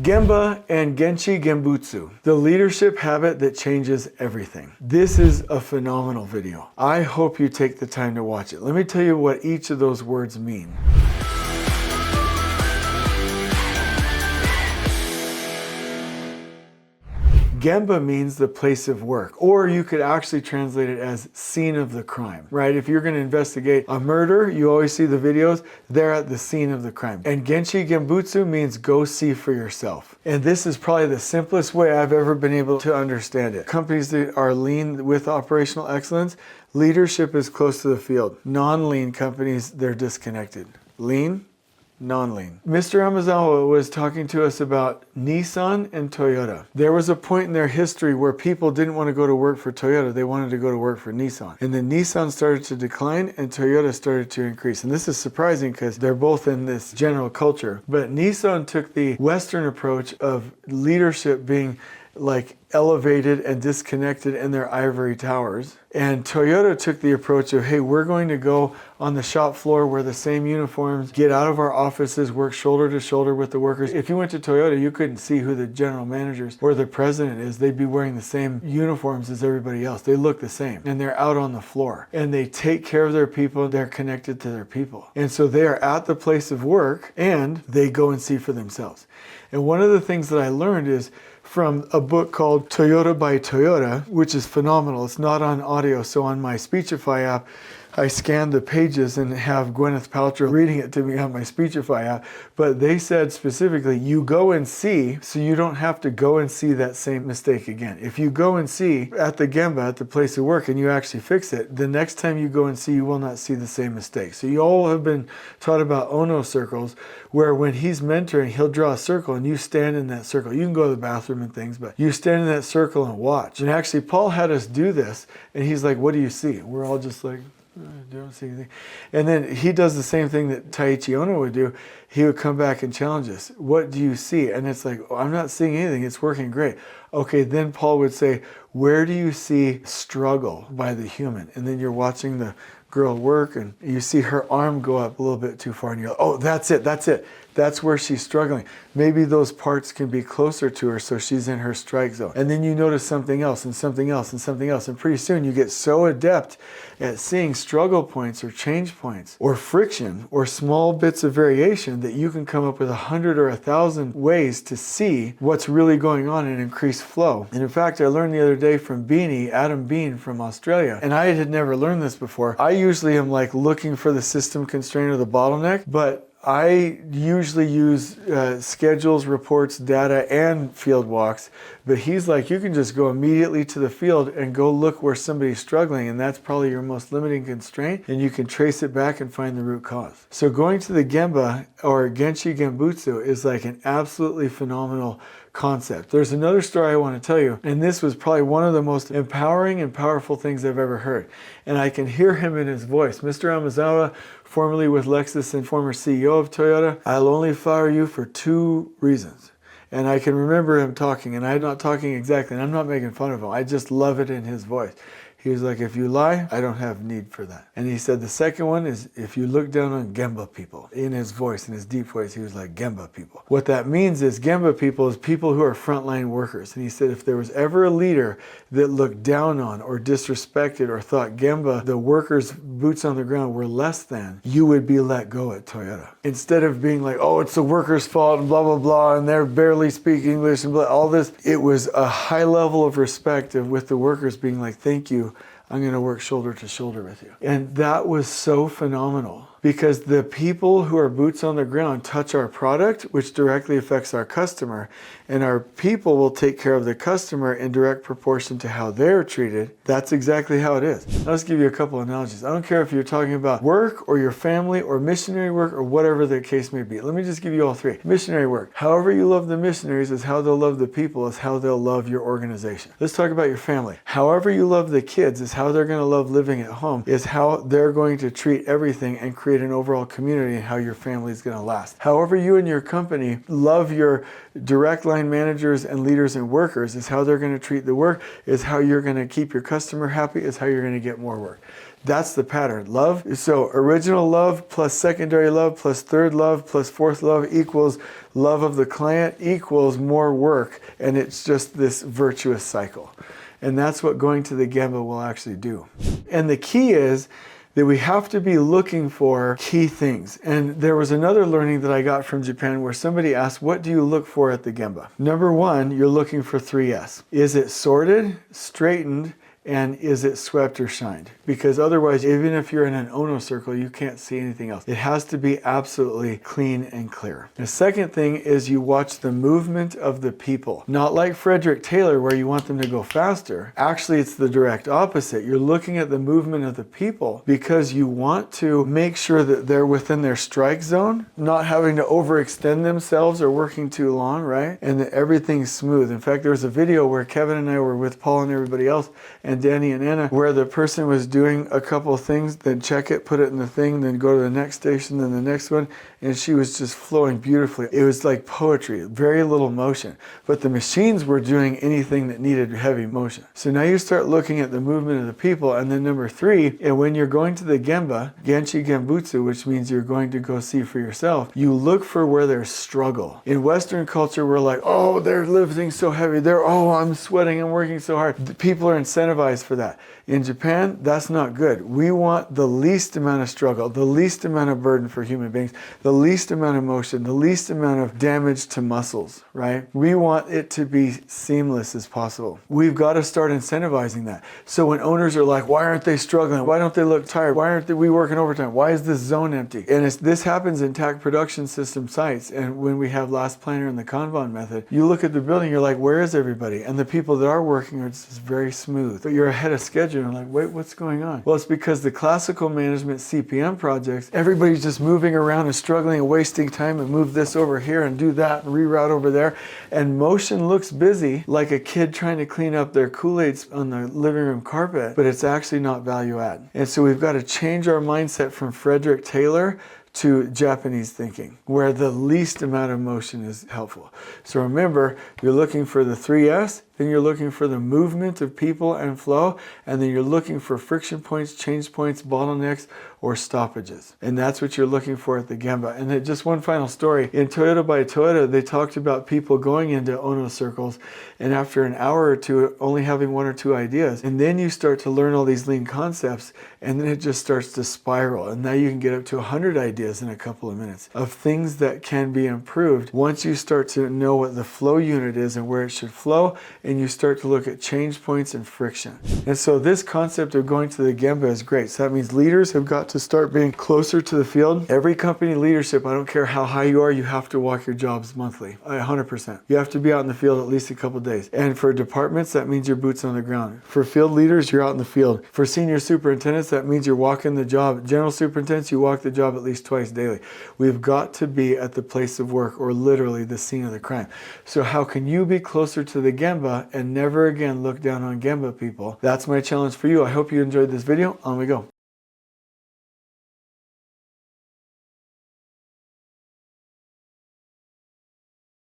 Gemba and Genchi Genbutsu, the leadership habit that changes everything. This is a phenomenal video. I hope you take the time to watch it. Let me tell you what each of those words mean. Gemba means the place of work, or you could actually translate it as scene of the crime, right? If you're going to investigate a murder, you always see the videos, they're at the scene of the crime. And Genchi Genbutsu means go see for yourself. And this is probably the simplest way I've ever been able to understand it. Companies that are lean with operational excellence, leadership is close to the field. Non-lean companies, they're disconnected. Lean, non-lean. Mr. Amazawa was talking to us about Nissan and Toyota. There was a point in their history where people didn't want to go to work for Toyota, they wanted to go to work for Nissan. And then Nissan started to decline and Toyota started to increase. And this is surprising because they're both in this general culture. But Nissan took the Western approach of leadership being like elevated and disconnected in their ivory towers. And Toyota took the approach of, hey, we're going to go on the shop floor, wear the same uniforms, get out of our offices, work shoulder to shoulder with the workers. If you went to Toyota, you couldn't see who the general managers or the president is. They'd be wearing the same uniforms as everybody else. They look the same and they're out on the floor and they take care of their people. They're connected to their people. And so they are at the place of work and they go and see for themselves. And one of the things that I learned is from a book called Toyota by Toyota, which is phenomenal. It's not on audio, so on my Speechify app, I scan the pages and have Gwyneth Paltrow reading it to me on my Speechify app. But they said specifically, you go and see, so you don't have to go and see that same mistake again. If you go and see at the Gemba, at the place of work, and you actually fix it, the next time you go and see, you will not see the same mistake. So you all have been taught about Ono circles, where when he's mentoring, he'll draw a circle and you stand in that circle. You can go to the bathroom and things, but you stand in that circle and watch. And actually, Paul had us do this, and he's like, what do you see? We're all just like, I don't see anything. And then he does the same thing that Taiichi Ono would do. He would come back and challenge us. What do you see? And it's like, oh, I'm not seeing anything. It's working great. Okay, then Paul would say, where do you see struggle by the human? And then you're watching the girl work and you see her arm go up a little bit too far and you're like, oh, that's it, that's it. That's where she's struggling. Maybe those parts can be closer to her so she's in her strike zone. And then you notice something else and something else and something else. And pretty soon you get so adept at seeing struggle points or change points or friction or small bits of variation that you can come up with 100 or 1,000 ways to see what's really going on and increase flow. And in fact, I learned the other day from Beanie, Adam Bean from Australia, and I had never learned this before. I usually am like looking for the system constraint or the bottleneck, but I usually use schedules, reports, data, and field walks, but he's like, you can just go immediately to the field and go look where somebody's struggling, and that's probably your most limiting constraint, and you can trace it back and find the root cause. So going to the Gemba or Genchi Genbutsu is like an absolutely phenomenal concept. There's another story I want to tell you, and this was probably one of the most empowering and powerful things I've ever heard. And I can hear him in his voice. Mr. Amazawa, formerly with Lexus and former CEO of Toyota, I'll only fire you for 2 reasons. And I can remember him talking, and I'm not talking exactly, and I'm not making fun of him. I just love it in his voice. He was like, if you lie, I don't have need for that. And he said the second one is if you look down on Gemba people. In his voice, in his deep voice, he was like, Gemba people. What that means is Gemba people is people who are frontline workers. And he said if there was ever a leader that looked down on or disrespected or thought Gemba, the workers' boots on the ground, were less than, you would be let go at Toyota. Instead of being like, oh, it's the workers' fault and blah, blah, blah, and they're barely speak English and blah, all this. It was a high level of respect with the workers being like, thank you. I'm going to work shoulder to shoulder with you. And that was so phenomenal because the people who are boots on the ground touch our product, which directly affects our customer, and our people will take care of the customer in direct proportion to how they're treated. That's exactly how it is. I'll just give you a couple of analogies. I don't care if you're talking about work or your family or missionary work or whatever the case may be. Let me just give you all 3. Missionary work. However you love the missionaries is how they'll love the people, is how they'll love your organization. Let's talk about your family. However you love the kids is how they're going to love living at home, is how they're going to treat everything and create an overall community and how your family is going to last. However you and your company love your direct line managers and leaders and workers is how they're going to treat the work, is how you're going to keep your customer happy, is how you're going to get more work. That's the pattern. Love, so original love plus secondary love plus third love plus fourth love equals love of the client equals more work, and it's just this virtuous cycle. And that's what going to the Gemba will actually do. And the key is that we have to be looking for key things. And there was another learning that I got from Japan where somebody asked, what do you look for at the Gemba? Number one, you're looking for 3S. Is it sorted, straightened, and is it swept or shined? Because otherwise, even if you're in an Ono circle, you can't see anything else. It has to be absolutely clean and clear. The second thing is you watch the movement of the people. Not like Frederick Taylor where you want them to go faster. Actually, it's the direct opposite. You're looking at the movement of the people because you want to make sure that they're within their strike zone, not having to overextend themselves or working too long, right? And that everything's smooth. In fact, there was a video where Kevin and I were with Paul and everybody else, and Danny and Anna, where the person was doing a couple of things, then check it, put it in the thing, then go to the next station, then the next one, and she was just flowing beautifully. It was like poetry, very little motion. But the machines were doing anything that needed heavy motion. So now you start looking at the movement of the people, and then number three, and when you're going to the Gemba, Genchi Genbutsu, which means you're going to go see for yourself, you look for where there's struggle. In Western culture, we're like, oh, they're lifting so heavy. I'm sweating and working so hard. The people are incentivized for that. In Japan, that's not good. We want the least amount of struggle, the least amount of burden for human beings, the least amount of motion, the least amount of damage to muscles, right? We want it to be seamless as possible. We've got to start incentivizing that. So when owners are like, why aren't they struggling? Why don't they look tired? Why aren't we working overtime? Why is this zone empty? And this happens in TAC production system sites. And when we have last planner and the Kanban method, you look at the building, you're like, where is everybody? And the people that are working are just very smooth. But you're ahead of schedule. And like, wait, what's going on? Well, it's because the classical management CPM projects, everybody's just moving around and struggling and wasting time and move this over here and do that and reroute over there. And motion looks busy, like a kid trying to clean up their Kool-Aids on the living room carpet, but it's actually not value add. And so we've got to change our mindset from Frederick Taylor to Japanese thinking, where the least amount of motion is helpful. So remember, you're looking for the 3S, then you're looking for the movement of people and flow, and then you're looking for friction points, change points, bottlenecks, or stoppages. And that's what you're looking for at the Gemba. And then just one final story. In Toyota by Toyota, they talked about people going into Ono circles, and after an hour or two, only having one or two ideas. And then you start to learn all these lean concepts, and then it just starts to spiral. And now you can get up to 100 ideas in a couple of minutes of things that can be improved once you start to know what the flow unit is and where it should flow, and you start to look at change points and friction. And so this concept of going to the Gemba is great. So that means leaders have got to start being closer to the field. Every company leadership, I don't care how high you are, you have to walk your jobs monthly, 100%. You have to be out in the field at least a couple of days. And for departments, that means your boots on the ground. For field leaders, you're out in the field. For senior superintendents, that means you're walking the job. General superintendents, you walk the job at least twice daily. We've got to be at the place of work, or literally the scene of the crime. So how can you be closer to the Gemba and never again look down on Gemba people? That's my challenge for you. I hope you enjoyed this video. On we go.